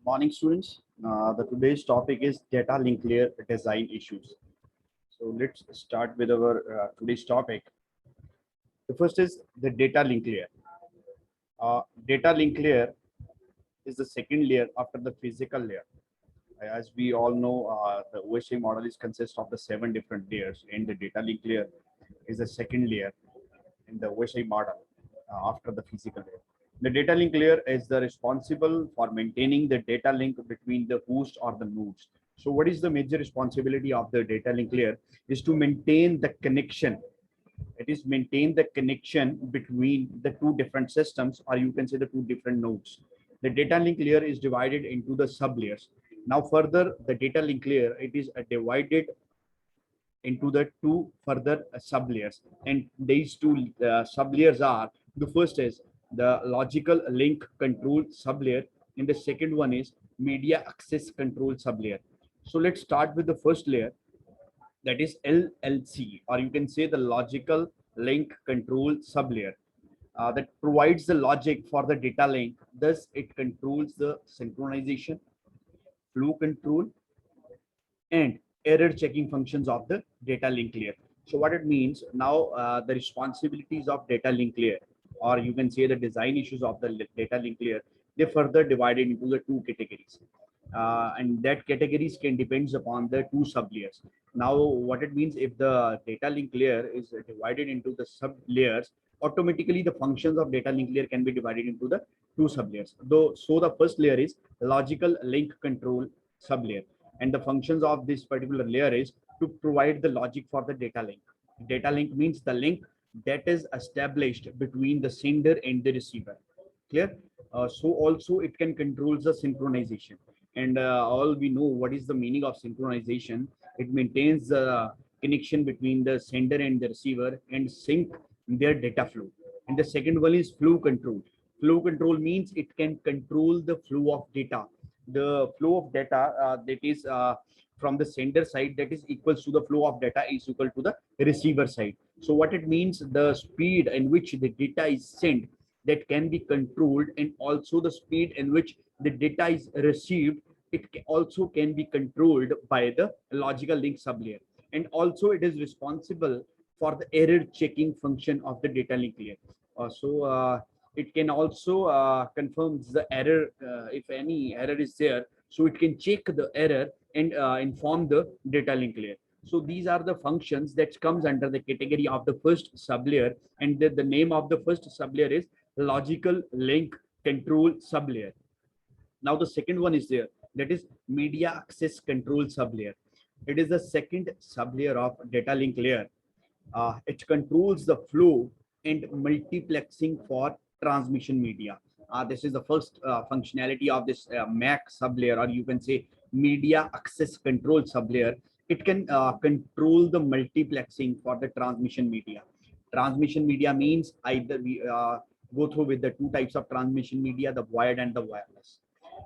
Good morning, students. The today's topic is data link layer design issues. So let's start with our today's topic. The first is the data link layer. Data link layer is the second layer after the physical layer. As we all know, the OSI model is consists of the 7 different layers, and the data link layer is the second layer in the OSI model after the physical layer. The data link layer is the responsible for maintaining the data link between the host or the nodes. So what is the major responsibility of the data link layer is to maintain the connection. It is maintain the connection between the two different systems, or you can say the two different nodes. The data link layer is divided into the sub layers. Now further, the data link layer, it is divided into the two further sub layers, and these two sub layers are, the first is the logical link control sub layer, and the second one is media access control sub layer. So let's start with the first layer, that is LLC, or you can say the logical link control sub layer, that provides the logic for the data link. Thus it controls the synchronization, flow control, and error checking functions of the data link layer. So what it means now, the responsibilities of data link layer, or you can say the design issues of the data link layer, they further divided into the two categories, and that categories can depends upon the two sub layers. Now what it means, if the data link layer is divided into the sub layers, automatically the functions of data link layer can be divided into the two sub layers. Though, so the first layer is logical link control sub layer, and the functions of this particular layer is to provide the logic for the data link. Data link means the link that is established between the sender and the receiver. Clear? So also it can control the synchronization, and all we know what is the meaning of synchronization. It maintains the connection between the sender and the receiver and sync their data flow. And the second one is flow control. Flow control means it can control the flow of data. The flow of data that is from the sender side, that is equals to the flow of data is equal to the receiver side. So what it means, the speed in which the data is sent, that can be controlled, and also the speed in which the data is received, it also can be controlled by the logical link sublayer. And also it is responsible for the error checking function of the data link layer. It can also confirm the error, if any error is there, so it can check the error and inform the data link layer. So these are the functions that comes under the category of the first sublayer, and the name of the first sublayer is logical link control sublayer. Now the second one is there, that is media access control sublayer. It is the second sublayer of data link layer. It controls the flow and multiplexing for transmission media. This is the first functionality of this MAC sublayer, or you can say media access control sublayer. It can control the multiplexing for the transmission media. Transmission media means either we go through with the two types of transmission media, the wired and the wireless.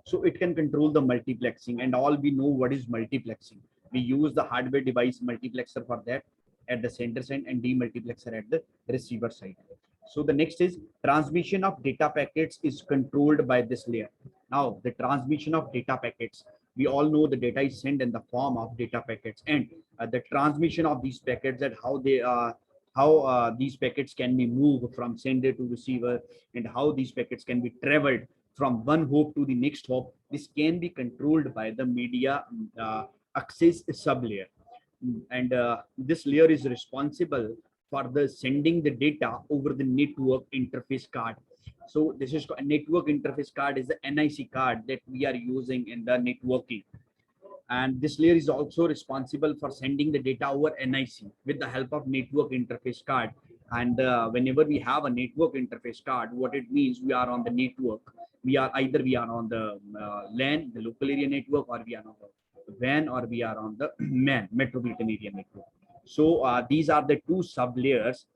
So it can control the multiplexing, and all we know what is multiplexing. We use the hardware device multiplexer for that at the sender side, and demultiplexer at the receiver side. So the next is transmission of data packets is controlled by this layer. Now the transmission of data packets, we all know the data is sent in the form of data packets, and the transmission of these packets, that how these packets can be moved from sender to receiver, and how these packets can be traveled from one hop to the next hop. This can be controlled by the media access sublayer, and this layer is responsible for the sending the data over the network interface card. So this is a network interface card, is the NIC card that we are using in the networking, and this layer is also responsible for sending the data over NIC with the help of network interface card. And whenever we have a network interface card, what it means, we are on the network. We are either we are on the LAN, the local area network, or we are on the WAN, or we are on the MAN, metropolitan area network. So these are the two sub layers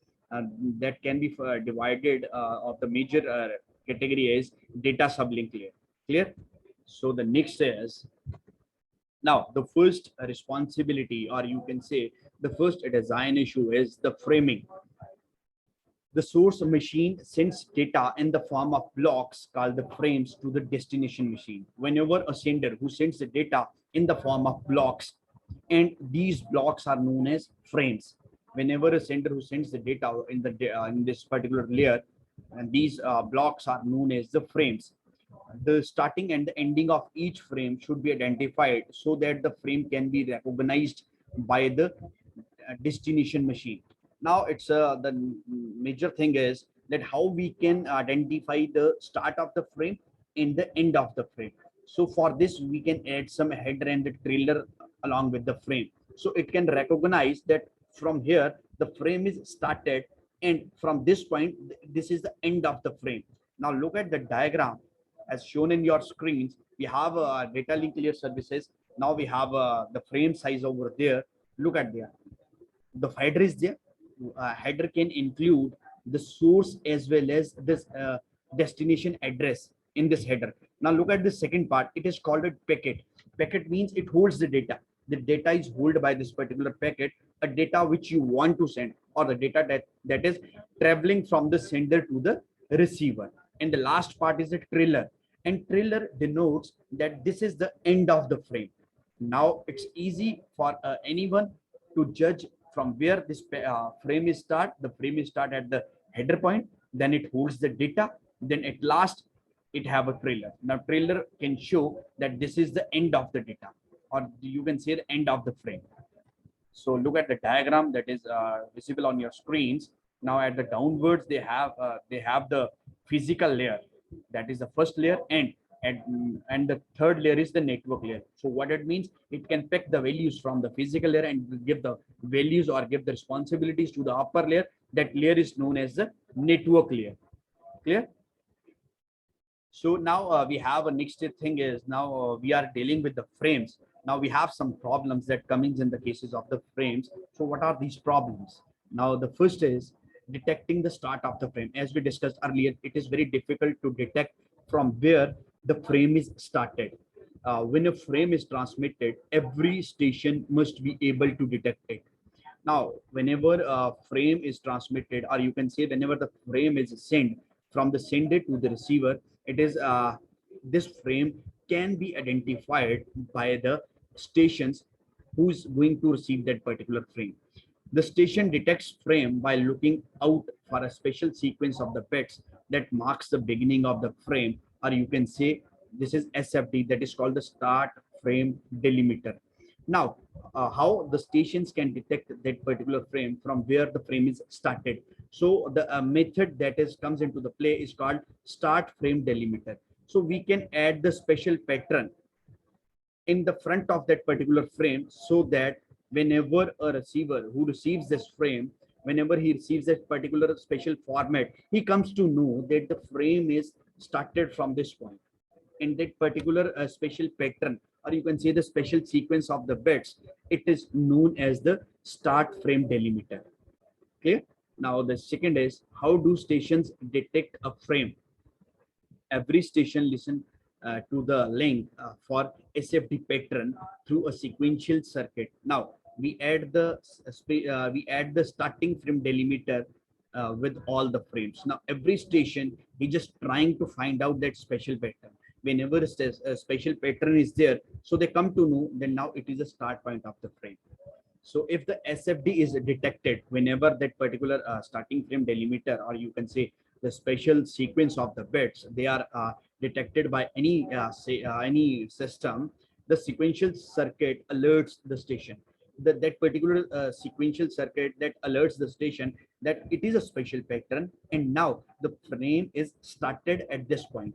that can be divided of the major category is data sublink layer. Clear? So the next is, now the first responsibility, or you can say the first design issue, is the framing. The source machine sends data in the form of blocks called the frames to the destination machine. Whenever a sender who sends the data in the form of blocks, and these blocks are known as frames. Whenever a sender who sends the data in this particular layer, and these blocks are known as the frames. The starting and the ending of each frame should be identified so that the frame can be recognized by the destination machine. Now it's the major thing is that how we can identify the start of the frame and the end of the frame. So for this we can add some header and the trailer along with the frame, so it can recognize that from here the frame is started, and from this point this is the end of the frame. Now look at the diagram as shown in your screens. We have data link layer services. Now we have the frame size over there. Look at there, the header is there. Header can include the source as well as this destination address in this header. Now look at the second part. It is called a packet. Packet means it holds the data. The data is held by this particular packet, a data which you want to send, or the data that is traveling from the sender to the receiver. And the last part is the trailer, and trailer denotes that this is the end of the frame. Now it's easy for anyone to judge from where this frame is start. The frame is start at the header point, then it holds the data, then at last it have a trailer. Now trailer can show that this is the end of the data, or you can say the end of the frame. So look at the diagram that is visible on your screens. Now at the downwards they have the physical layer, that is the first layer, and the third layer is the network layer. So what it means, it can pick the values from the physical layer and give the values or give the responsibilities to the upper layer. That layer is known as the network layer. Clear? So now we have a next thing is, now we are dealing with the frames. Now we have some problems that comes in the cases of the frames. So what are these problems? Now the first is detecting the start of the frame. As we discussed earlier, it is very difficult to detect from where the frame is started. When a frame is transmitted, every station must be able to detect it. Now, whenever a frame is transmitted, or you can say whenever the frame is sent from the sender to the receiver, it is this frame can be identified by the stations who's going to receive that particular frame. The station detects frame by looking out for a special sequence of the bits that marks the beginning of the frame, or you can say this is SFD, that is called the start frame delimiter. Now, how the stations can detect that particular frame from where the frame is started. So the method that is comes into the play is called start frame delimiter. So we can add the special pattern in the front of that particular frame, so that whenever a receiver who receives this frame, whenever he receives that particular special format, he comes to know that the frame is started from this point. In that particular special pattern, or you can say the special sequence of the bits, it is known as the start frame delimiter. Okay. Now the second is, how do stations detect a frame? Every station listen to the link for SFD pattern through a sequential circuit. Now we add the starting frame delimiter with all the frames. Now every station is just trying to find out that special pattern. Whenever a special pattern is there, so they come to know, then now it is a start point of the frame. So if the SFD is detected whenever that particular starting frame delimiter, or you can say the special sequence of the bits, they are detected by any system, the sequential circuit alerts the station. That particular sequential circuit that alerts the station that it is a special pattern, and now the frame is started at this point.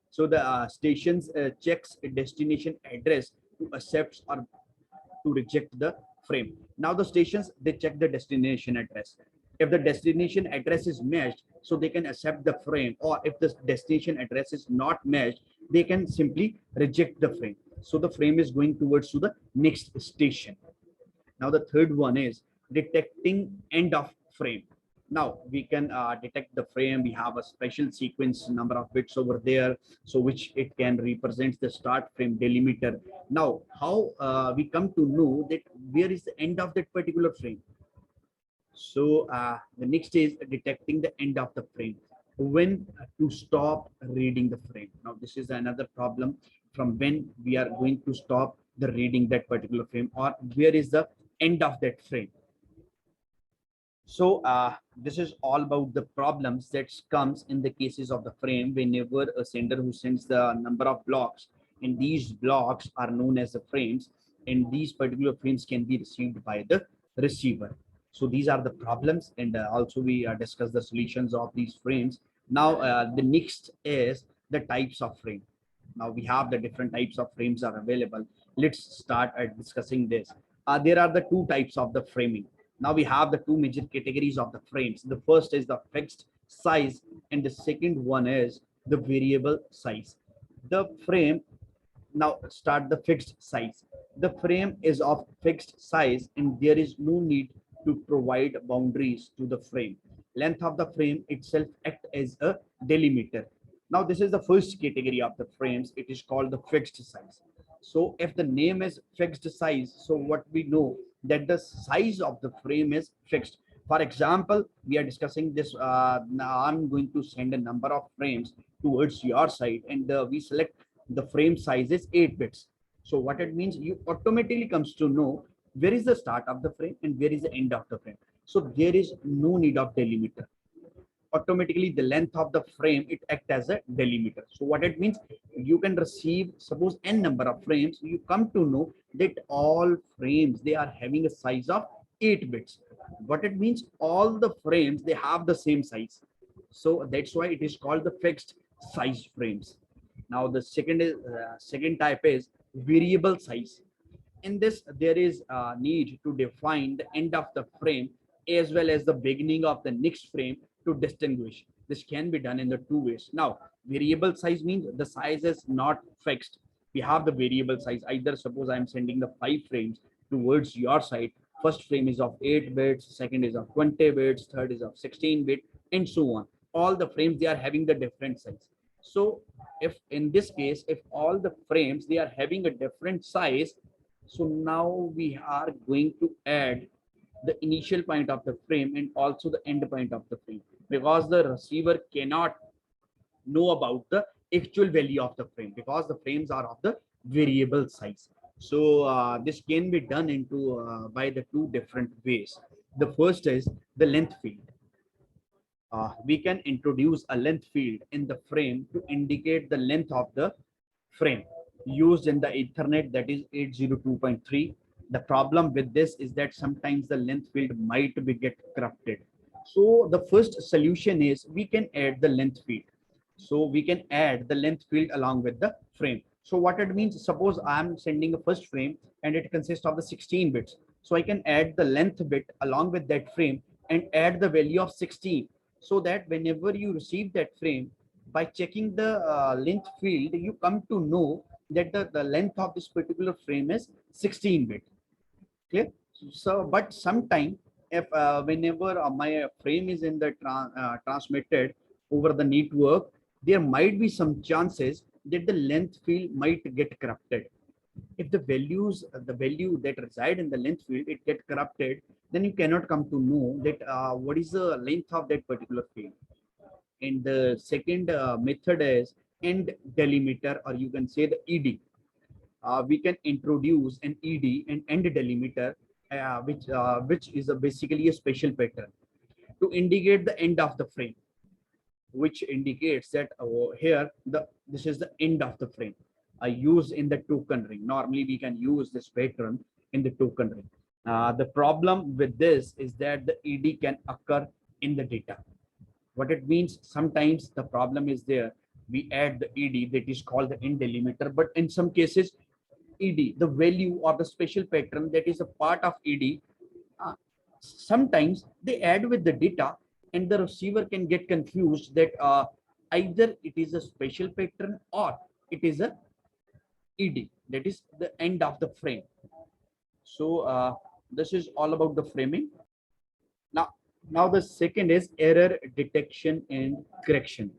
So the stations checks a destination address to accept or to reject the frame. Now the stations, they check the destination address. If the destination address is matched, so they can accept the frame, or if the destination address is not matched, they can simply reject the frame. So the frame is going towards to the next station. Now the third one is detecting end of frame. Now we can detect the frame. We have a special sequence number of bits over there, so which it can represent the start frame delimiter. Now how we come to know that where is the end of that particular frame? So the next is detecting the end of the frame. When to stop reading the frame. Now this is another problem, from when we are going to stop the reading that particular frame, or where is the end of that frame. So this is all about the problems that comes in the cases of the frame whenever a sender who sends the number of blocks, and these blocks are known as the frames, and these particular frames can be received by the receiver. So these are the problems, and also we discuss the solutions of these frames. Now the next is the types of frame. Now we have the different types of frames are available. Let's start at discussing this. There are the two types of the framing. Now we have the two major categories of the frames. The first is the fixed size, and the second one is the variable size. The frame, now start the fixed size. The frame is of fixed size, and there is no need to provide boundaries to the frame. Length of the frame itself act as a delimiter. Now this is the first category of the frames. It is called the fixed size. So if the name is fixed size, so what we know that the size of the frame is fixed. For example, we are discussing this. Now I'm going to send a number of frames towards your side, and we select the frame size is 8 bits. So what it means, you automatically comes to know where is the start of the frame and where is the end of the frame. So there is no need of delimiter. Automatically the length of the frame, it act as a delimiter. So what it means, you can receive suppose n number of frames, you come to know that all frames they are having a size of 8 bits. What it means, all the frames they have the same size. So that's why it is called the fixed size frames. Now the second type is variable size. In this, there is a need to define the end of the frame as well as the beginning of the next frame to distinguish. This can be done in the two ways. Now, variable size means the size is not fixed. We have the variable size. Either suppose I'm sending the 5 frames towards your side. First frame is of 8 bits, second is of 20 bits, third is of 16 bit, and so on. All the frames they are having the different size. So if in this case, if all the frames they are having a different size, so now we are going to add the initial point of the frame and also the end point of the frame, because the receiver cannot know about the actual value of the frame because the frames are of the variable size. So this can be done into by the two different ways. The first is the length field. We can introduce a length field in the frame to indicate the length of the frame used in the Ethernet, that is 802.3. The problem with this is that sometimes the length field might be get corrupted. So the first solution is we can add the length field. So we can add the length field along with the frame. So what it means, suppose I'm sending a first frame and it consists of the 16 bits. So I can add the length bit along with that frame and add the value of 16, so that whenever you receive that frame, by checking the length field, you come to know that the length of this particular frame is 16 bit. Clear? So, but sometime if whenever my frame is in the transmitted over the network, there might be some chances that the length field might get corrupted. If the value that reside in the length field, it get corrupted, then you cannot come to know that what is the length of that particular field. And the second method is end delimiter, or you can say the ED. We can introduce an ED, an end delimiter, which is basically a special pattern to indicate the end of the frame, which indicates that here this is the end of the frame. I use in the token ring. Normally we can use this pattern in the token ring. The problem with this is that the ED can occur in the data. What it means, sometimes the problem is there, we add the ED that is called the end delimiter, but in some cases ED, the value or the special pattern that is a part of ED, sometimes they add with the data, and the receiver can get confused that either it is a special pattern or it is a ED, that is the end of the frame. So this is all about the framing. Now the second is error detection and correction.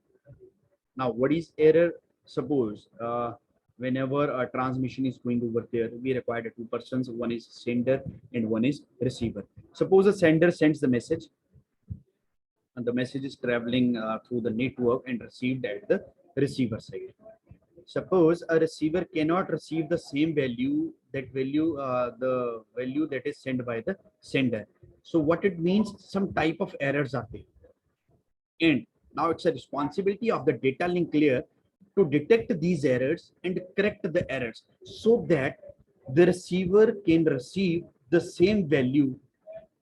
Now what is error? Suppose Whenever a transmission is going over there, we require two persons. One is sender and one is receiver. Suppose a sender sends the message and the message is traveling through the network and received at the receiver side. Suppose a receiver cannot receive the same value, the value that is sent by the sender. So what it means, some type of errors are there. And now it's a responsibility of the data link layer to detect these errors and correct the errors so that the receiver can receive the same value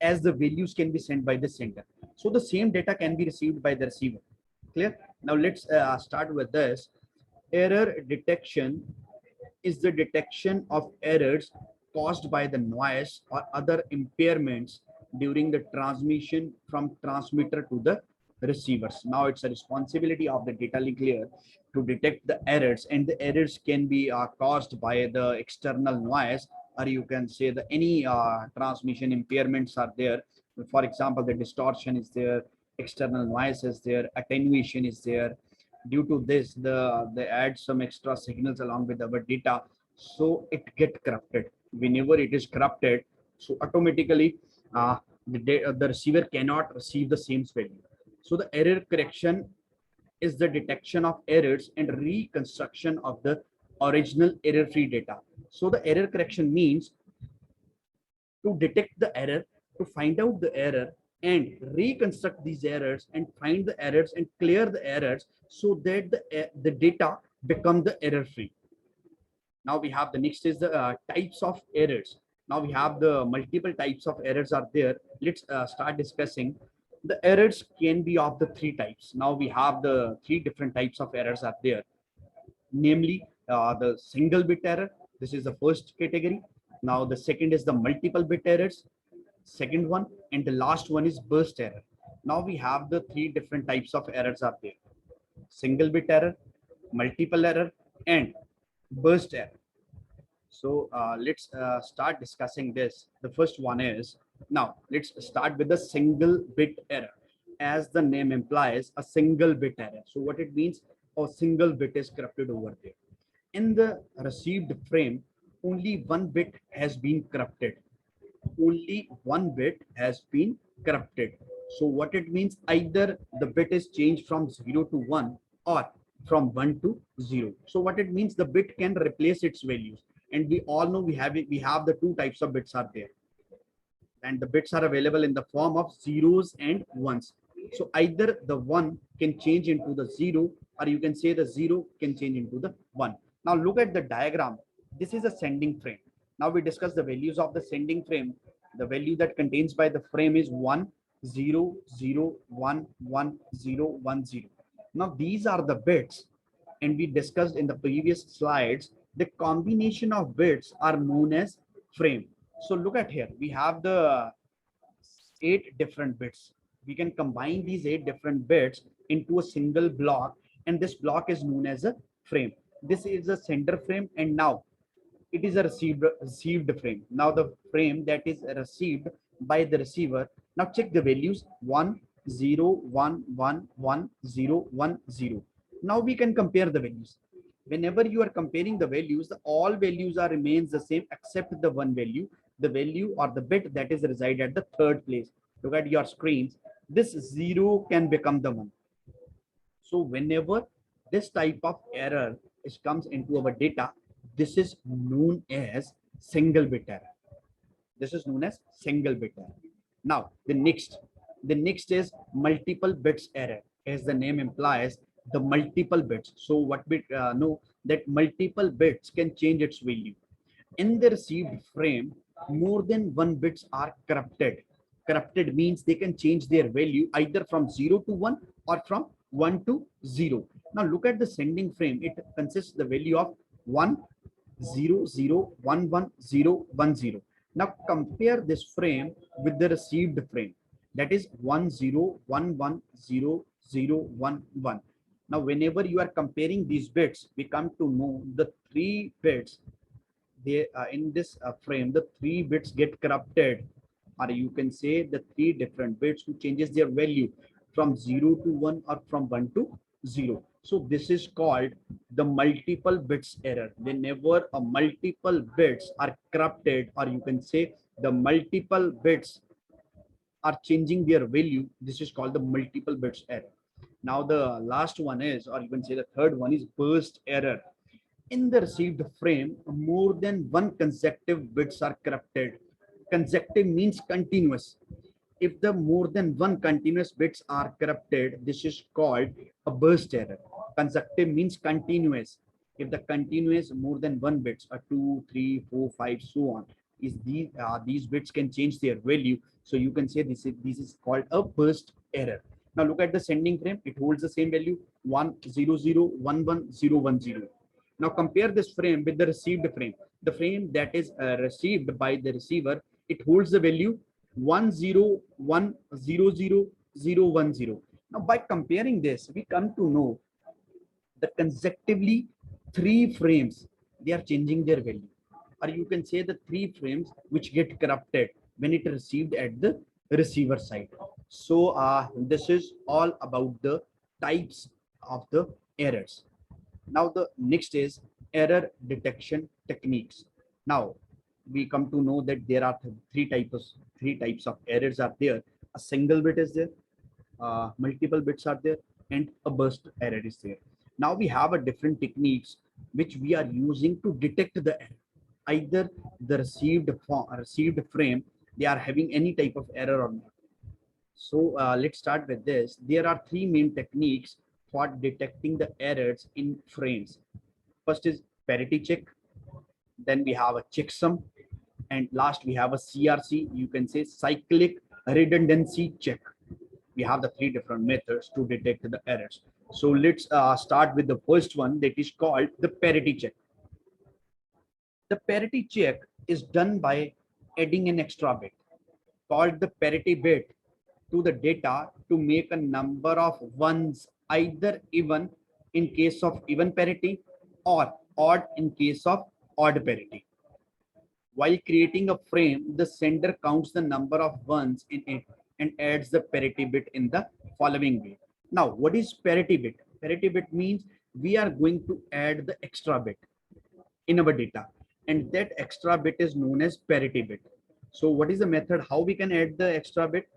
as the values can be sent by the sender. So the same data can be received by the receiver. Clear? Now let's start with this. Error detection is the detection of errors caused by the noise or other impairments during the transmission from transmitter to the receivers. Now it's a responsibility of the data link layer to detect the errors, and the errors can be caused by the external noise, or you can say the any transmission impairments are there. For example, the distortion is there, external noise is there, attenuation is there. Due to this, they add some extra signals along with our data, so it get corrupted. Whenever it is corrupted, so automatically the receiver cannot receive the same value. So the error correction is the detection of errors and reconstruction of the original error-free data. So the error correction means to detect the error, to find out the error and reconstruct these errors and find the errors and clear the errors so that the data become the error free. Now we have the next is the types of errors. Now we have the multiple types of errors are there. Let's start discussing. The errors can be of the three types. Now we have the three different types of errors are there, namely the single bit error. This is the first category. Now the second is the multiple bit errors, second one, and the last one is burst error. Now we have the three different types of errors are there: single bit error, multiple error, and burst error. So let's start discussing this. The first one is, now let's start with the single bit error. As the name implies, a single bit error. So what it means, a single bit is corrupted over there. In the received frame, only one bit has been corrupted. Only one bit has been corrupted. So what it means, either the bit is changed from 0 to 1 or from 1 to 0. So what it means, the bit can replace its values. And we all know we have the two types of bits are there. And the bits are available in the form of zeros and ones. So either the 1 can change into the 0, or you can say the 0 can change into the 1. Now look at the diagram. This is a sending frame. Now we discuss the values of the sending frame. The value that contains by the frame is 1, 0, 0, 1, 1, 0, 1, 0. Now these are the bits, and we discussed in the previous slides, the combination of bits are known as frame. So look at here, we have the 8 different bits. We can combine these 8 different bits into a single block, and this block is known as a frame. This is a sender frame, and now it is a received frame. Now the frame that is received by the receiver. Now check the values: 1, 0, 1, 1, 1, 0, 1, 0. Now we can compare the values. Whenever you are comparing the values, all values are remains the same except the one value, the value or the bit that is reside at the third place. Look at your screens. This 0 can become the 1. So whenever this type of error comes into our data, this is known as single bit error. This is known as single bit error. Now the next is multiple bits error. As the name implies, the multiple bits. So what we know, that multiple bits can change its value. In the received frame, more than one bits are corrupted. Corrupted means they can change their value either from 0 to 1 or from 1 to 0. Now look at the sending frame. It consists the value of 1, 0, 0, 1, 1, 0, 1, 0. Now compare this frame with the received frame. That is 1, 0, 1, 1, 0, 0, 1, 1. Now whenever you are comparing these bits, we come to know the 3 bits. They in this frame, the 3 bits get corrupted, or you can say the 3 different bits who changes their value from 0 to 1 or from 1 to 0. So this is called the multiple bits error. Whenever a multiple bits are corrupted, or you can say the multiple bits are changing their value, this is called the multiple bits error. Now the last one is, or you can say the third one is burst error. In the received frame, more than one consecutive bits are corrupted. Consecutive means continuous. If the more than one continuous bits are corrupted, this is called a burst error. Consecutive means continuous. If the continuous more than one bits, a 2, 3, 4, 5, so on, is these bits can change their value. So you can say this is called a burst error. Now look at the sending frame. It holds the same value 100111010. Now compare this frame with the received frame. The frame that is received by the receiver, it holds the value 1010010. Now by comparing this, we come to know that consecutively three frames, they are changing their value. Or you can say the three frames which get corrupted when it received at the receiver side. So this is all about the types of the errors. Now the next is error detection techniques. Now we come to know that there are three types of errors are there. A single bit is there, multiple bits are there, and a burst error is there. Now we have a different techniques which we are using to detect the error. Either the received frame, they are having any type of error or not. So let's start with this. There are three main techniques for detecting the errors in frames. First is parity check, then we have a checksum, and last we have a CRC, you can say cyclic redundancy check. We have the three different methods to detect the errors. So let's start with the first one, that is called the parity check. The parity check is done by adding an extra bit called the parity bit to the data to make a number of ones either even in case of even parity or odd in case of odd parity. While creating a frame, the sender counts the number of ones in it and adds the parity bit in the following way. Now, what is parity bit? Parity bit means we are going to add the extra bit in our data, and that extra bit is known as parity bit. So what is the method how we can add the extra bit?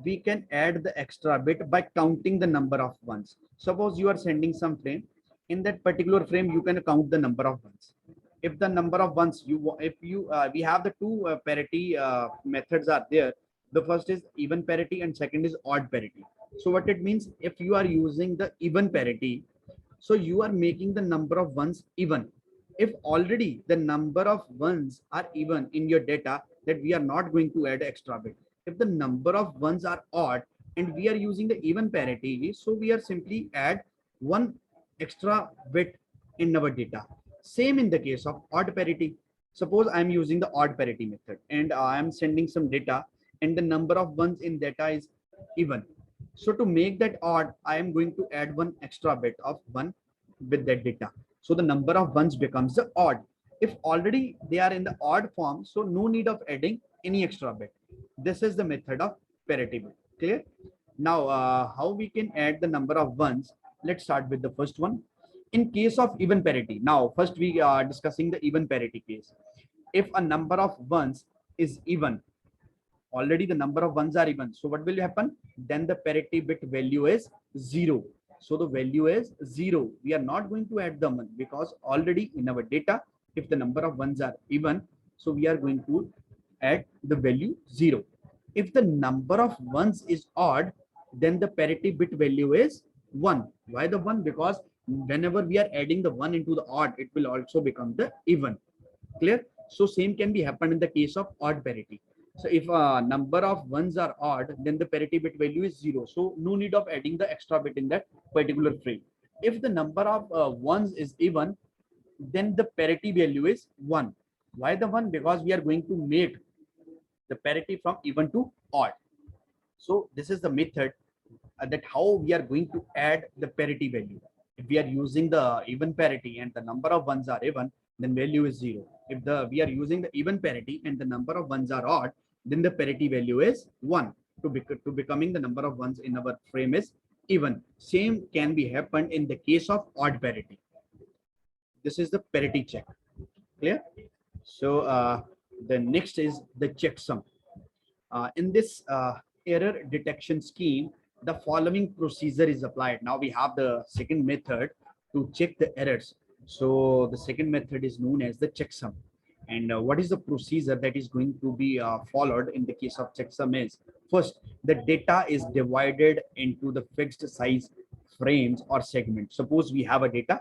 We can add the extra bit by counting the number of ones. Suppose you are sending some frame. In that particular frame, you can count the number of ones. If the number of ones we have the two parity methods are there. The first is even parity and second is odd parity. So what it means, if you are using the even parity, so you are making the number of ones even. If already the number of ones are even in your data, that we are not going to add extra bit. If the number of ones are odd and we are using the even parity, so we are simply add one extra bit in our data. Same in the case of odd parity. Suppose I'm using the odd parity method and I am sending some data and the number of ones in data is even. So to make that odd, I am going to add one extra bit of one with that data. So the number of ones becomes the odd. If already they are in the odd form, so no need of adding any extra bit. This is the method of parity bit. Clear? Now, how we can add the number of ones? Let's start with the first one. In case of even parity. Now, first we are discussing the even parity case. If a number of ones is even, already the number of ones are even. So what will happen? Then the parity bit value is 0. So the value is 0. We are not going to add the one because already in our data, if the number of ones are even, so we are going to add the value 0. If the number of ones is odd, then the parity bit value is 1. Why the 1? Because whenever we are adding the 1 into the odd, it will also become the even. Clear? So same can be happened in the case of odd parity. So if a number of ones are odd, then the parity bit value is 0. So no need of adding the extra bit in that particular frame. If the number of ones is even, then the parity value is 1. Why the 1? Because we are going to make the parity from even to odd. So this is the method that how we are going to add the parity value. If we are using the even parity and the number of ones are even, then value is 0. If we are using the even parity and the number of ones are odd, then the parity value is 1. To becoming the number of ones in our frame is Even same can be happened in the case of odd parity. This is the parity check. Clear? So the next is the checksum. In this error detection scheme, the following procedure is applied. Now we have the second method to check the errors. So the second method is known as the checksum. And what is the procedure that is going to be followed in the case of checksum is, first, the data is divided into the fixed size frames or segments. Suppose we have a data.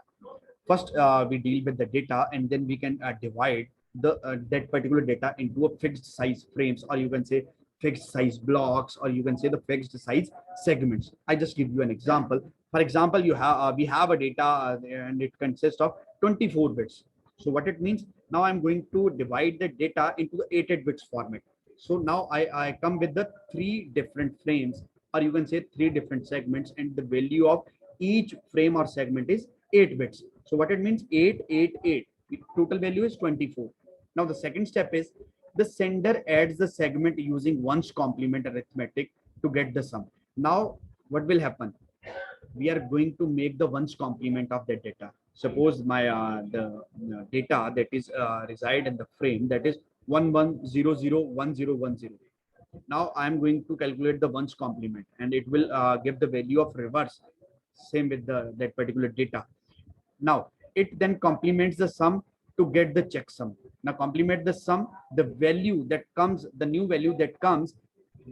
First, we deal with the data, and then we can divide the that particular data into a fixed size frames, or you can say fixed size blocks, or you can say the fixed size segments. I just give you an example. For example, you have we have a data and it consists of 24 bits. So what it means, now I'm going to divide the data into the 8 bits format. So now I come with the three different frames, or you can say three different segments, and the value of each frame or segment is 8 bits. So what it means, 8, 8, 8. Total value is 24. Now the second step is the sender adds the segment using ones complement arithmetic to get the sum. Now what will happen? We are going to make the ones complement of that data. Suppose my the data that is reside in the frame, that is 11001010. Now I am going to calculate the ones complement, and it will give the value of reverse, same with the that particular data. Now it then complements the sum to get the checksum. Now complement the sum, the value that comes, the new value that comes,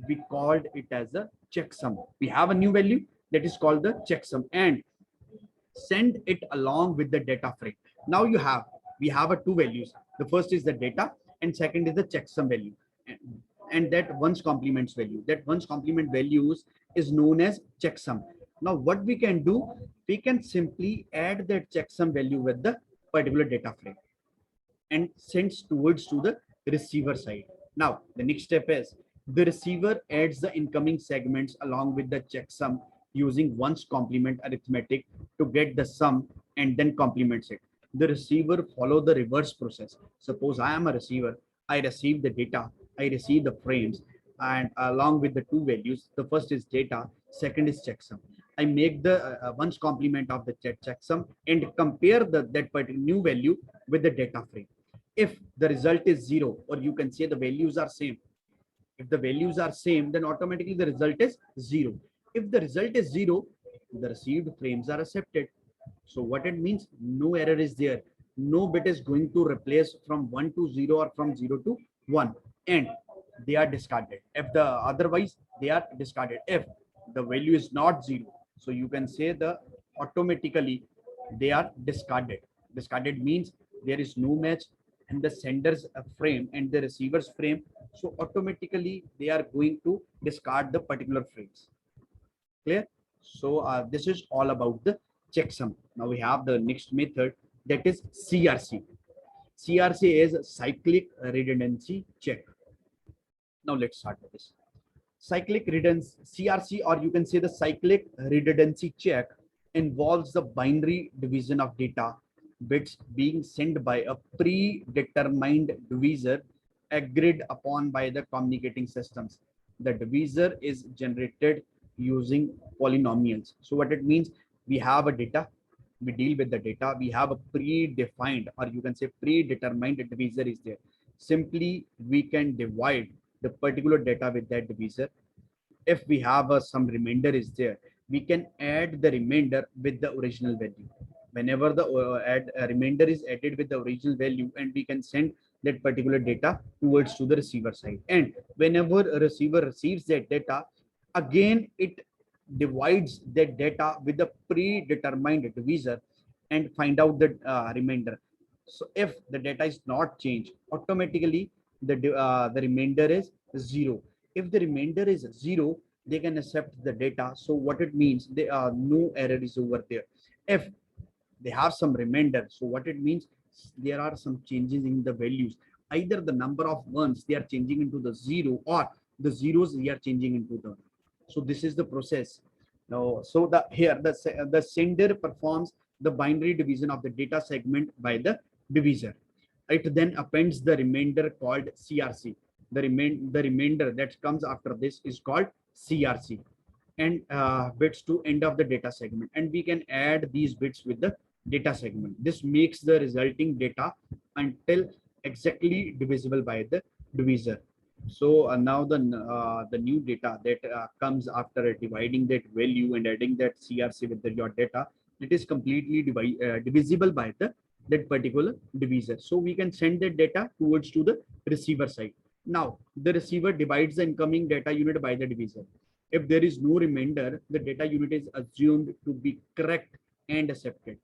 we called it as a checksum. We have a new value that is called the checksum, and send it along with the data frame. Now we have a two values. The first is the data, and second is the checksum value, and that one's complements value. That one's complement values is known as checksum. Now what we can do, we can simply add that checksum value with the particular data frame and sends towards to the receiver side. Now the next step is the receiver adds the incoming segments along with the checksum using one's complement arithmetic to get the sum, and then complements it. The receiver follow the reverse process. Suppose I am a receiver, I receive the data, I receive the frames, and along with the two values, the first is data, second is checksum. I make the one's complement of the checksum and compare that particular new value with the data frame. If the result is zero, or you can say the values are same, if the values are same, then automatically the result is zero. If the result is zero, the received frames are accepted. So what it means, no error is there. No bit is going to replace from 1 to 0 or from 0 to 1, and they are discarded. If the otherwise, they are discarded. If the value is not 0, so you can say the automatically they are discarded. Discarded means there is no match in the sender's frame and the receiver's frame. So automatically they are going to discard the particular frames. Clear? So this is all about the checksum. Now we have the next method, that is CRC. CRC is cyclic redundancy check. Now let's start with this. Cyclic redundancy, CRC, or you can say the cyclic redundancy check, involves the binary division of data bits being sent by a predetermined divisor agreed upon by the communicating systems. The divisor is generated using polynomials. So what it means, we have a data, we deal with the data, we have a predefined, or you can say predetermined divisor is there. Simply we can divide the particular data with that divisor. If we have some remainder is there, we can add the remainder with the original value. Whenever the remainder is added with the original value, and we can send that particular data towards to the receiver side. And whenever a receiver receives that data, again it divides that data with the predetermined divisor and find out the remainder. So if the data is not changed, automatically the remainder is 0. If the remainder is 0, they can accept the data. So what it means, there are no error is over there. If they have some remainder, so what it means, there are some changes in the values. Either the number of ones they are changing into the 0, or the zeros they are changing into the. So this is the process. Now, so the sender performs the binary division of the data segment by the divisor. It then appends the remainder called CRC. The remainder that comes after this is called CRC. and bits to end of the data segment, and we can add these bits with the data segment. This makes the resulting data until exactly divisible by the divisor. So now the new data that comes after dividing that value and adding that CRC with your data, it is completely divisible by the that particular divisor. So we can send that data towards to the receiver side. Now the receiver divides the incoming data unit by the divisor. If there is no remainder, the data unit is assumed to be correct and accepted.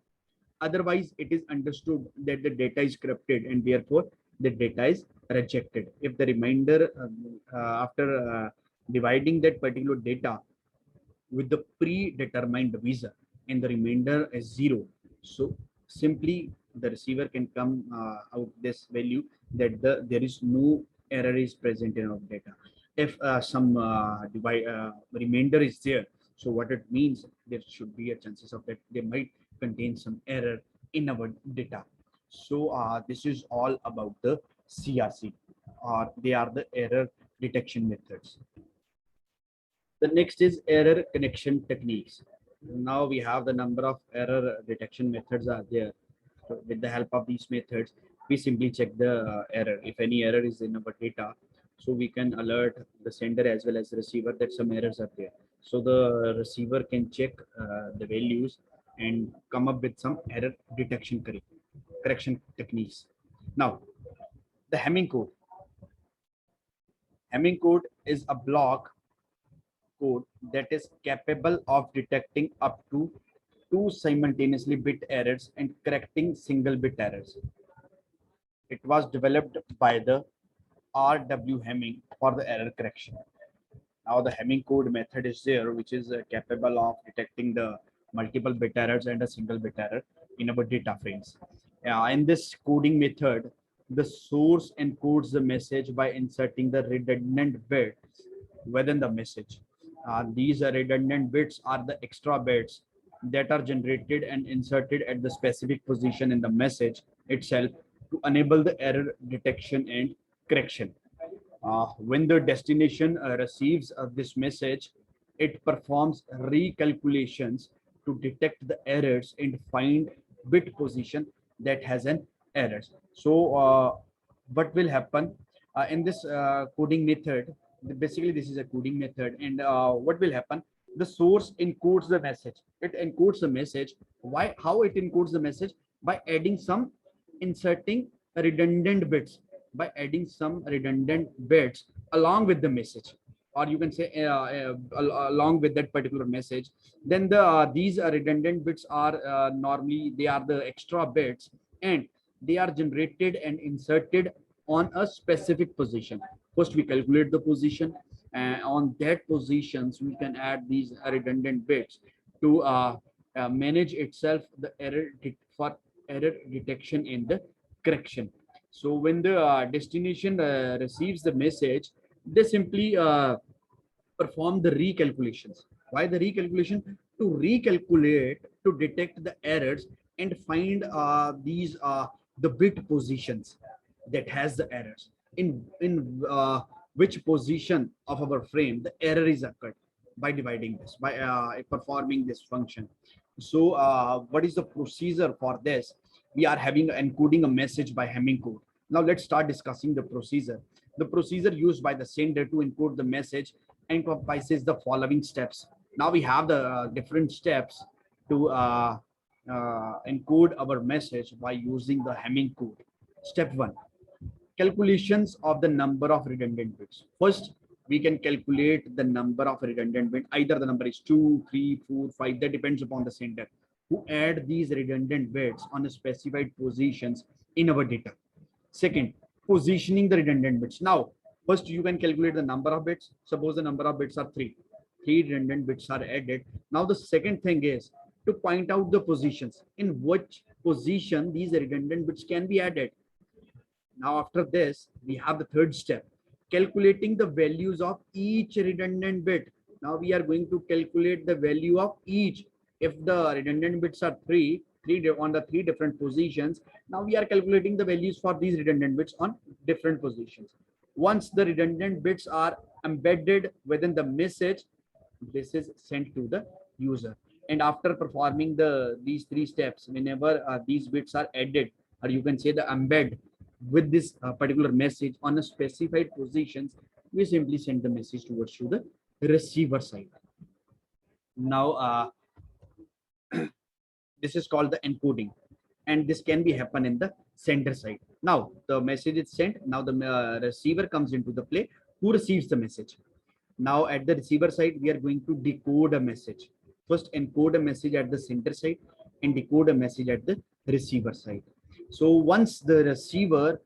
Otherwise, it is understood that the data is corrupted and therefore the data is rejected. If the remainder after dividing that particular data with the predetermined divisor and the remainder is zero, so simply the receiver can come out this value that there is no error is present in our data. If some remainder is there, so what it means, there should be a chances of that they might contain some error in our data. So this is all about the CRC, or they are the error detection methods. The next is error connection techniques. Now we have the number of error detection methods are there. So with the help of these methods, we simply check the error. If any error is in our data, so we can alert the sender as well as the receiver that some errors are there. So the receiver can check the values and come up with some error detection correction techniques. Now, the Hamming code. Hamming code is a block code that is capable of detecting up to 2 simultaneously bit errors and correcting single bit errors. It was developed by the R.W. Hamming for the error correction. Now the Hamming code method is there, which is capable of detecting the multiple bit errors and a single bit error in our data frames. In this coding method, the source encodes the message by inserting the redundant bits within the message. These redundant bits are the extra bits that are generated and inserted at the specific position in the message itself to enable the error detection and correction. When the destination receives this message, it performs recalculations to detect the errors and find bit position that has an error. So what will happen in this coding method? Basically, this is a coding method, and what will happen? The source encodes the message. It encodes the message. Why? How it encodes the message? By adding some inserting redundant bits, by adding some redundant bits along with the message, or you can say along with that particular message. Then these redundant bits are normally they are the extra bits, and they are generated and inserted on a specific position. First we calculate the position, and on that positions we can add these redundant bits to manage itself the error for error detection and the correction. So when the destination receives the message, they simply perform the recalculations. Why the recalculation? To recalculate, to detect the errors and find the bit positions that has the errors. In which position of our frame the error is occurred by dividing this, by performing this function. So what is the procedure for this? We are having encoding a message by Hamming code. Now let's start discussing the procedure. The procedure used by the sender to encode the message encompasses the following steps. Now we have the different steps to encode our message by using the Hamming code. Step 1, calculations of the number of redundant bits. First, we can calculate the number of redundant bits. Either the number is 2, 3, 4, 5, that depends upon the sender who add these redundant bits on a specified positions in our data. Second, positioning the redundant bits. Now, first you can calculate the number of bits. Suppose the number of bits are 3. 3 redundant bits are added. Now the second thing is to point out the positions. In which position these redundant bits can be added. Now after this, we have the third step, calculating the values of each redundant bit. Now we are going to calculate the value of each. If the redundant bits are three on the 3 different positions, now we are calculating the values for these redundant bits on different positions. Once the redundant bits are embedded within the message, This is sent to the user. And after performing these three steps, whenever these bits are added, or you can say the embed with this particular message on a specified positions, we simply send the message towards to the receiver side. Now this is called the encoding, and this can be happen in the sender side. Now the message is sent. Now the receiver comes into the play, who receives the message. Now at the receiver side, we are going to decode a message. First encode a message at the sender side and decode a message at the receiver side. So once the receiver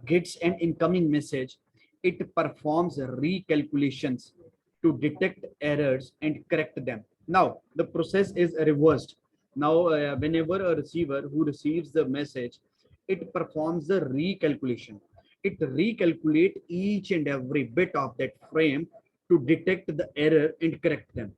gets an incoming message, it performs recalculations to detect errors and correct them. Now the process is reversed. Now whenever a receiver who receives the message, it performs the recalculation. It recalculate each and every bit of that frame to detect the error and correct them,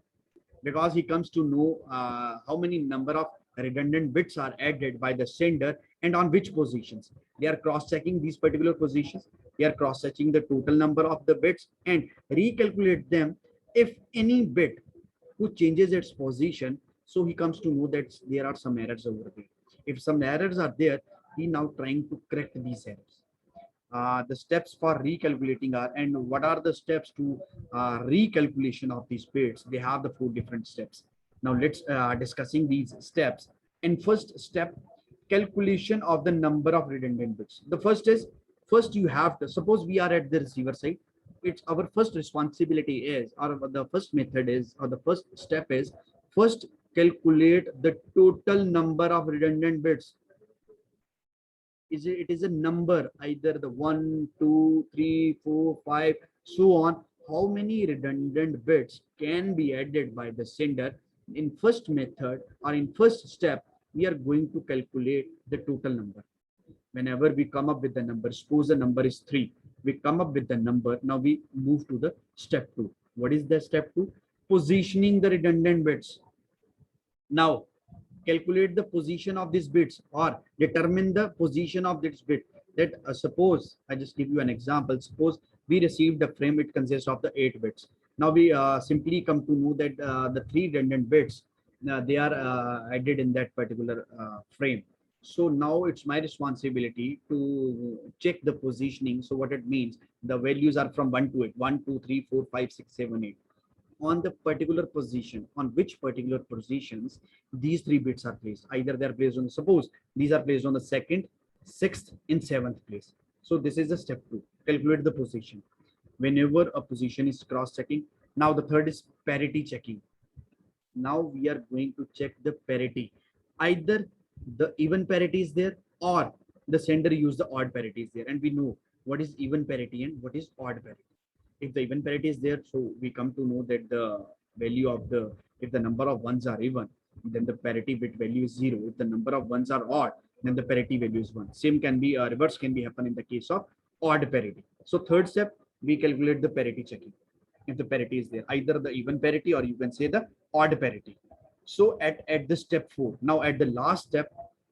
because he comes to know how many number of redundant bits are added by the sender and on which positions. They are cross-checking these particular positions. They are cross-checking the total number of the bits and recalculate them. If any bit who changes its position, so he comes to know that there are some errors over there. If some errors are there, he now trying to correct these errors. The steps for recalculating are, and what are the steps to recalculation of these bits? They have the 4 different steps. Now let's discussing these steps. In first step, calculation of the number of redundant bits. The first is, first you have to, suppose we are at the receiver side, it's our first responsibility is, or the first method is, or the first step is, first calculate the total number of redundant bits. It is a number, either the 1, 2, 3, 4, 5, so on. How many redundant bits can be added by the sender? In first method, or in first step, we are going to calculate the total number. Whenever we come up with the number, suppose the number is 3, we come up with the number. Now we move to the step 2. What is the step 2? Positioning the redundant bits. Now calculate the position of these bits, or determine the position of this bit. That suppose I just give you an example. Suppose we received a frame, it consists of the 8 bits. Now we simply come to know that the 3 redundant bits, they are added in that particular frame. So now it's my responsibility to check the positioning. So what it means, the values are from 1 to 8, 1, 2, 3, 4, 5, 6, 7, 8. On the particular position, on which particular positions these 3 bits are placed. Either they are placed on, suppose these are placed on the 2nd, 6th, and 7th place. So this is the step 2, calculate the position. Whenever a position is cross checking. Now the third is parity checking. Now we are going to check the parity. Either the even parity is there, or the sender use the odd parity is there, and we know what is even parity and what is odd parity. If the even parity is there, so we come to know that the value of the, if the number of ones are even, then the parity bit value is 0. If the number of ones are odd, then the parity value is 1. Same can be reverse can be happen in the case of odd parity. So third step, we calculate the parity checking. If the parity is there, either the even parity or you can say the odd parity. So at the step 4, now at the last step,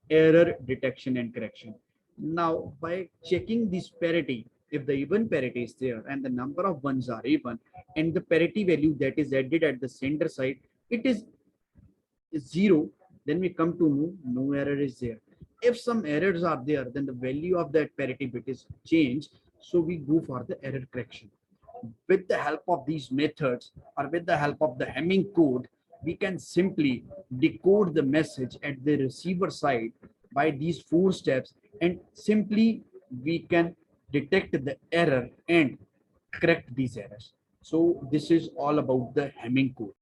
error detection and correction. Now by checking this parity, if the even parity is there and the number of ones are even, and the parity value that is added at the sender side, it is 0, then we come to know no error is there. If some errors are there, then the value of that parity bit is changed. So we go for the error correction. With the help of these methods, or with the help of the Hamming code, we can simply decode the message at the receiver side by these 4 steps, and simply we can detect the error and correct these errors. So this is all about the Hamming code.